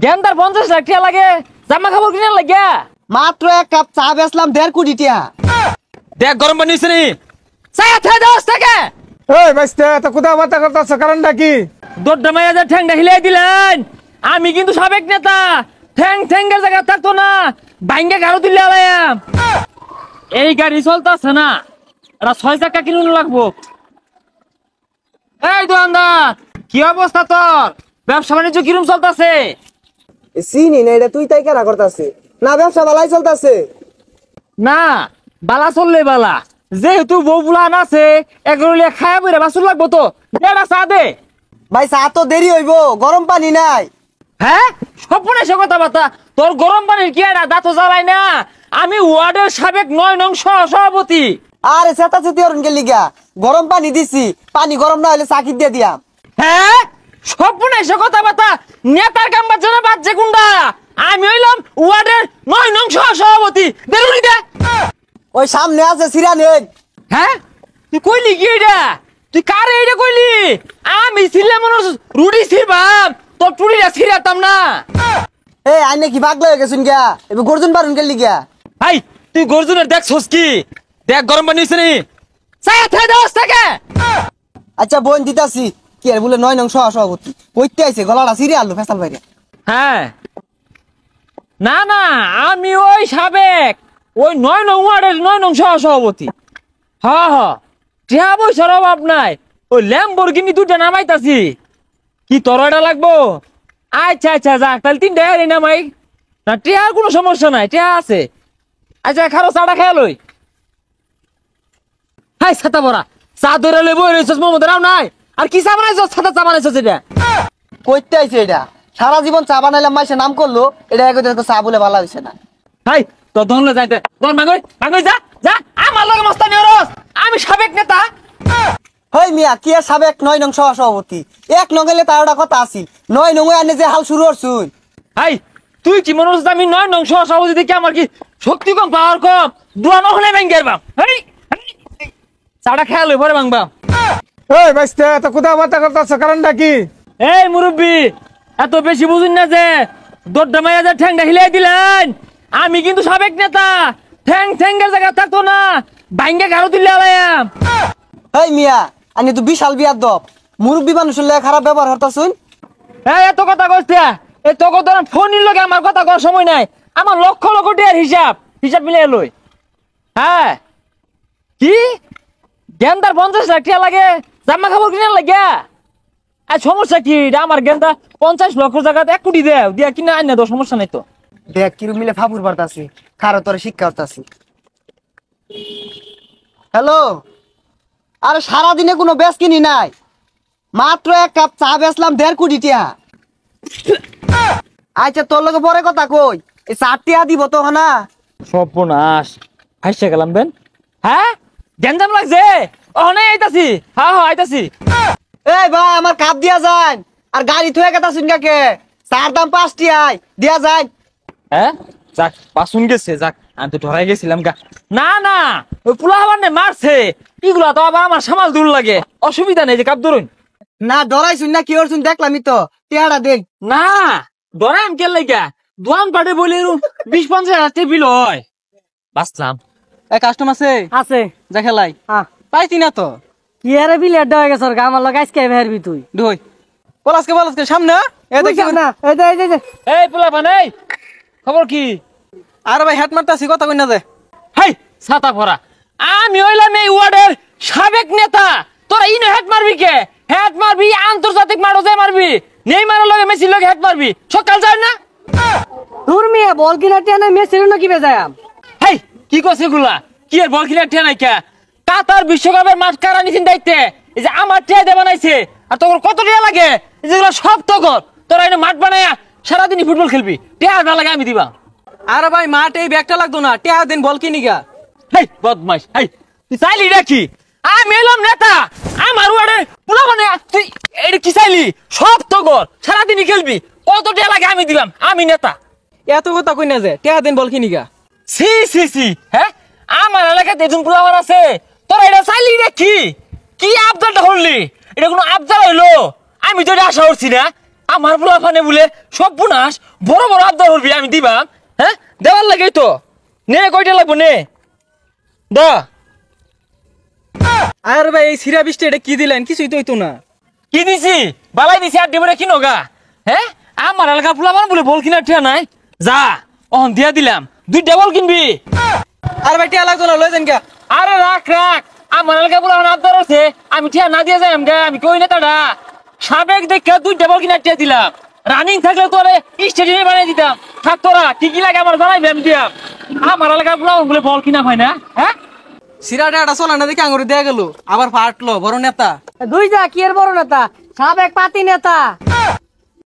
গেন্দার 50 লাখ টাকা লাগে জামা কাপড় কিনে লাগে মাত্র এক কাপ চা বেচলাম 1.5 কোটি টাকা। দেখ গরম পানি হইছে নি চায়া থাই দাও থেকে এই বাইস্তে এত কথা বার্তা করতেছ কারণটা কি? দড়টা মাইয়া যে ঠ্যাংটা হিলাই দিলেন আমি কিন্তু সাবেক নেতা ঠ্যাং ঠ্যাঙ্গের জায়গা থাকতো না ভাঙ্গে গাড়ো দিলে আলায়াম এই গাড়ি চলতেছে না এটা 6 চাকা কিনুন লাগবো। এই দোকানদার কি অবস্থা তোর ব্যবসা বাণিজ্য কিরম চলতেছে? চিনি না এটা তুই তাই কেনা করতেছে না ব্যবসা ভালাই চলতেছে না বালা চললে বালা যেহেতু বউ বুলান আছে এগুলো খায়া বইরে বাসুর লাগবো তো দেড়া চা দে। ভাই চা তো দেরি হইব গরম পানি নাই। হ্যাঁ স্বপ্নে সে কথা বার্তা তোর গরম পানির কি একটা দাঁত জ্বালাই না আমি ওয়ার্ডের সাবেক 9 নং সভাপতি। আরে সেটা সেটি অরুণ কে লিগা গরম পানি দিছি পানি গরম না হলে চাকি দিয়ে দিয়াম। হ্যাঁ স্বপ্নে সে কথা বার্তা নেতার কাম বাচ্চা না বাচ্চা গুন্ডা আমি হইলাম ওয়ার্ডের 9 নং সভাপতি বেরোনি দে। ওই সামনে আছে সিরানেক। হ্যাঁ তুই কইলি কি এটা তুই কারে এটা কইলি আমি ছিলে মনে রুডি ছিড়বাম তোর টুড়িটা ছিড়াতাম না। এই আইনে কি পাগলা হয়ে গেছুন গিয়া এবার গর্জন পারুন কে লিগা। ভাই তুই গর্জনের দেখছস কি দেখ গরম পানি হইছে নি চায়া থাই দাও থেকে আচ্ছা বোন দিতাছি কি আর বলে 9 নং সভাপতি কইতে আইছে গলাটা সিরে আলু ফেসাল বাইরে। হ্যাঁ না না আমি ওই সাবেক ওই 9 নং ওয়ার্ডের 9 নং সভাপতি। হ্যাঁ হ্যাঁ টিয়া পয়সার অভাব নাই ওই ল্যাম্বরগিনি দুইটা নামাইতাছি কি তোর এটা লাগবো? আচ্ছা আচ্ছা যাক তাহলে 3টা গাড়ি নামাই না টিয়ার কোনো সমস্যা নাই টিয়া আছে। আচ্ছা খারো চাটা খেয়ে লই হাই ছাতা বড়া চা ধরে লই বই রইছস মোমো দাও নাই আর কি চা বানাইছস ছাতা চা বানাইছস এটা কইতে আইছে এটা সারা জীবন চা বানাইলাম মাইসে নাম করলো এটা একদম চা বলে ভালো হইছে না। হাই তো ধনলে যাইতে তোর মাগই মাগই যা যা আমার লগে মস্তানি হরস আমি সাবেক নেতা। হই মিয়া কি আর সাবেক 9 নং সভাপতি 1 নং এলে তারটা কথা আছিল 9 নং আনে যে হাল শুরু করছুন। হাই তুই কি মনে হচ্ছে আমি 9 নং সভাপতি দেখি আমার কি শক্তি কম পাওয়ার কম দুয়া নহলে ব্যাংকের বাম হাই চাটা খেয়াল হই পরে বাংবাম। এই বাইস্তে এত কথা বার্তা করতেছ কারণটা কি? এই মুরব্বি এত বেশি বুঝুন না যে দড়টা মাইয়া যে ঠ্যাংটা হিলাই দিলেন আমি কিন্তু সাবেক নেতা ঠ্যাং ঠ্যাঙ্গের জায়গা থাকতো না ভাঙ্গে গাড়ো দিলে আলায়াম। হই মিয়া আনি তো বিশাল বিয়ার দপ মুরব্বী মানুষের লগে খারাপ ব্যবহার করতাছুন। এই এত কথা কইছিস এই তো কত ফোনের লগে আমার কথা কর সময় নাই আমার লক্ষ লক্ষ টাকার হিসাব মিলিয়ে লই। হ্যাঁ কি গেন্দার 50 লাখ টাকা লাগে জামা কাপড় কিনে লাগে আর সমস্যা কি আমার গেন্দা 50 লক্ষ জায়গাতে 1 কোটি দেও দিয়া কিনা আইনা তো সমস্যা নাই তো। দেখ কিরু মিলে ফাপুর বার্তাছি খারো তোর শিক্ষা করতাছি। হ্যালো আরে সারা দিনে কোনো বেচ কিনি নাই মাত্র এক কাপ চা বেচলাম 1.5 কোটি টাকা। আচ্ছা তোর লগে পরে কথা কই এই 4 টাকা দিব তো না সর্বনাশ হাসছে গেলাম বেন। হ্যাঁ গেন্দাম লাগছে ওখানে আইতাছি হ্যাঁ হ্যাঁ আইতাছি। এই ভাই আমার কাপ দিয়া যান আর গাড়ি থুয়ে গেতা শুন কাকে চার দাম 5 টাকায় দিয়া যান। হ্যাঁ যাক পাসুন গেছে যাক আমি তো ধরাই গেছিলাম গা না না ওই পোলা মানে মারছে এগুলা তো আবার আমার সামাল দূর লাগে অসুবিধা নেই যে কাপ ধরুন না ডরাই শুন না কি ওর শুন দেখলামই তো টিয়াটা দেখ না ধরাই আমি কেন লাগা দোয়ান পাটে বলে 20-50 হাজার বিল হয় বাঁচলাম। এই কাস্টমার আছে যা খেলাই পাইতি না তো কি আরে বিলেট হয়ে গেছ আমার লগে আজকে বেরবি তুই দুই পলাসকে সামনে এ দেখি না এই যে এই যে এই পোলা বানাই খবর কি? আরে ভাই হেড মারতাছি কথা কই না যে হাই ছাতা ভরা আমি হইলাম এই ওয়ার্ডের সাবেক নেতা তোরা ইনো হেড মারবি কে হেড মারবি আন্তর্জাতিক মারো যে মারবি নেই মারার লগে মেসির লগে হেড মারবি সকাল যায় না তোর মেয়ে বল কিনা টেনে মেসির না কি বেজায়াম হাই কি কইছে গুলা কি আর বল খেলা ঠে নাই কে কাতার বিশ্বকাপের মাঠ কারা নিছেন দায়িত্বে এই যে আমার ঠে দে বানাইছে আর তোর কত টাকা লাগে এই যেগুলো সব তো কর তোরা এনে মাঠ বানায়া সারাদিন ফুটবল খেলবি টাকা না লাগে আমি দিবা। আরে ভাই মাঠ এই ব্যাগটা লাগতো না টিয়া দিন বল কিনি গা। হেই বদমাইশ হেই তুই চাইলি নাকি আমি এলাম নেতা আমার ওয়ার্ডে পোলা মানে তুই এটা কি চাইলি সব তো কর সারাদিনই খেলবি কত টাকা লাগে আমি দিলাম আমি নেতা। এত কথা কই না যে টিয়া দিন বল কিনি গা। সি সি সি হ্যাঁ আমার এলাকাতে এজন পোলাবার আছে তোরা এটা চাইলি নাকি কি আবদারটা হলি এটা কোনো আবদার হইলো আমি তো এটা আশা করছি না আমার পোলা ফানে বলে সব বুনাস বড় বড় আবদার করবি আমি দিবাম হ্যাঁ দেওয়ার লাগে তো নে কয়টা লাগবো নে দা আর ভাই এই সিরা বৃষ্টি এটা কি দিলেন কিছুই তো হইতো না কি দিছি বালাই দিছি আর দেবরে কিনো গা হ্যাঁ আমার এলাকার পোলা মান বলে বল কিনা ঠিয়া নাই যা অহন দিয়া দিলাম 2টা বল কিনবি আর ভাই টিয়া লাগতো না লই যান কে আরে রাখ রাখ আমার এলাকার পোলা আবদার আছে আমি ঠিয়া না দিয়ে যাই আমগা আমি কই না তাডা সাবেক দেখে 2টা বল কিনা ঠিয়া দিলাম রানিং থাকলে তোরে স্টেডিয়ামে বানিয়ে দিতাম থাক তোরা কি কি লাগে আমার জানাইবি আমি দিয়াম আমার এলাকার পোলা বলে বল কিনা হয় না হ্যাঁ সিরাটা এটা চলে না দেখে আঙুরে দেয়া গেল আবার ফাটলো বড় নেতা দুই যা কি এর বড় নেতা সাবেক পাতি নেতা